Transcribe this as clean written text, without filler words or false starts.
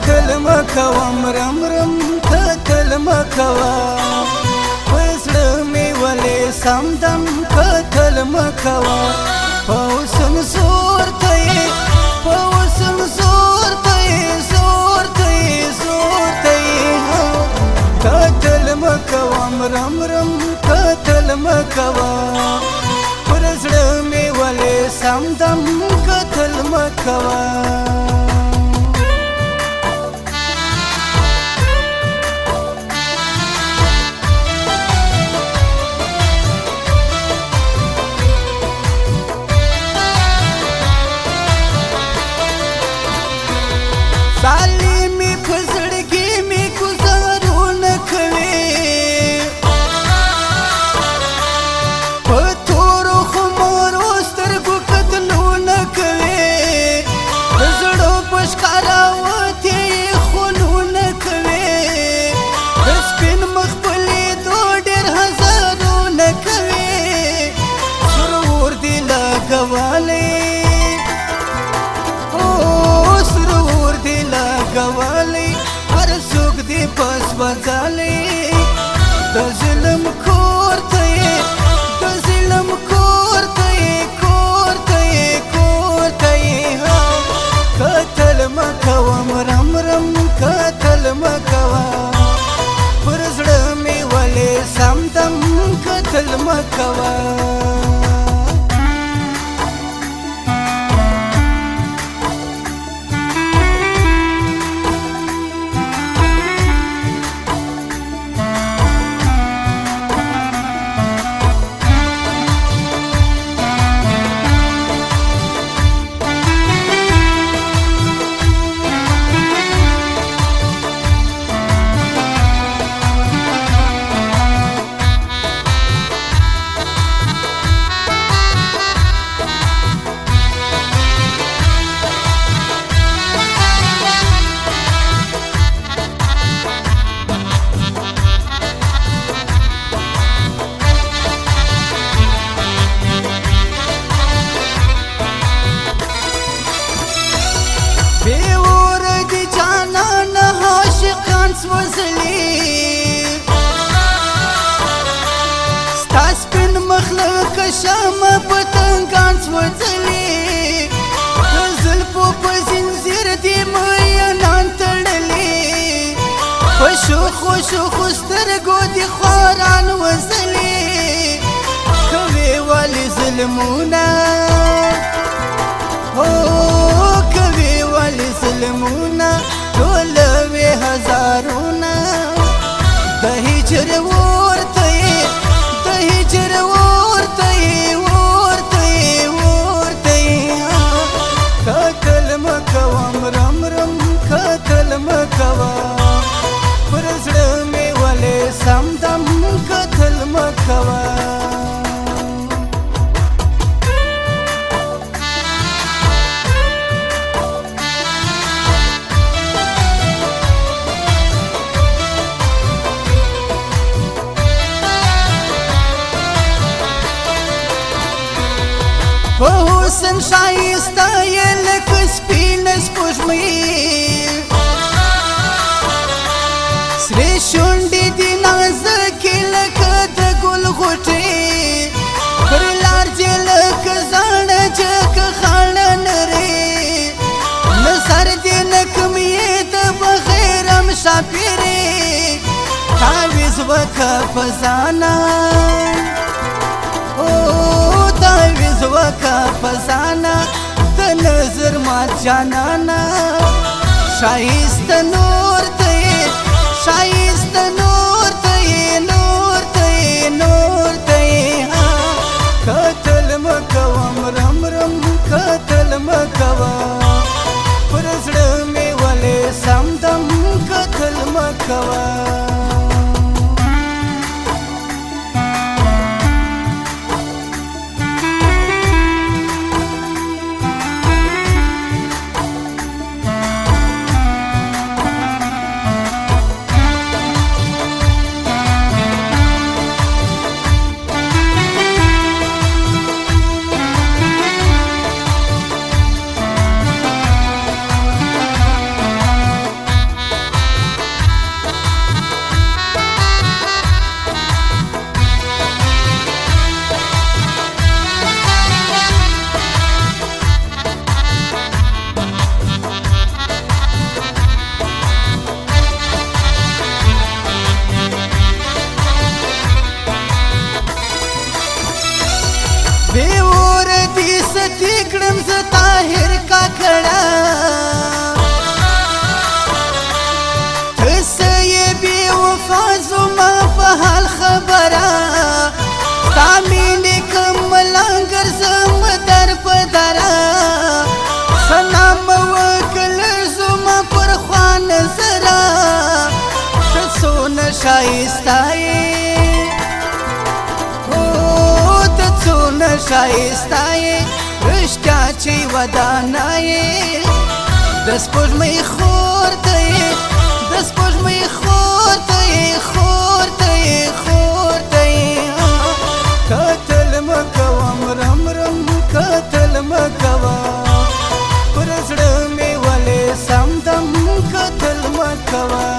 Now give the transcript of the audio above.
قتل مكوا مرمرم قتل مكوا وزلمي ولي سمدم قتل مكوا فوسن صورتي فوسن صورتي صورتي صورتي قتل مكوا مرمرم قتل مكوا وزلمي ولي سمدم قتل مكوا साली में फसड़गी में गुजारो न खवे पथोरो खमोरो स्तरगु कतलो न खवे फसड़ो पशकारावती खुनो न खवे रस्पिन मखबली दो डेर हजारो न खवे सुरवर दिला गवाले गवाली हर सुख दी पस बजाली द ज़िल्म खोरते द ज़िल्म खोरते खोरते खोरते हाँ कतल मकवा मरम रम कतल मकवा पुरजड़ में वाले समदम कतल मकवा ستاسبن مخلق شام پتنگان سوزلی زلفو په زنځیر دی میانان تړلی په شوخو سترګو دی خواران وزلی کوي ولې ظلمونه هو کوي ولې ظلمونه ټولوي هزارونه د هجر ورته د هجر ورته ورته ورته قتل مکوا مرم رم قتل مکوا پر زړه مې ولې سمدم قتل مکوا حسن شایسته یې لکه سپینه سپوږمۍ سرې شونډې دي نازکې لکه د ګل غوټۍ پر لار دې لکه زاړه جګه خاڼه نرۍ نه سر دې نه کوم یې د بغیر مسافرې تعویض وکړه په ځانه تعویض وکړه په ځانه د نظر مات جانانه ښایسته نور ته یې ښایسته نور ته یې نور ته یې نور ته یې قتل مه کوه مرم رم قتل مه کوه پر زړه مې ولې سمدم قتل مه کوه ښایسته یې رښتیا چې ودانه یې د سپوږمۍ خور ته یې د سپوږمۍ خور ته یې خور ته یې خور ته یې کتل مه کوه مرم رم کتل مه کوه پر زړه مې ولې سم دم کتل مه کوه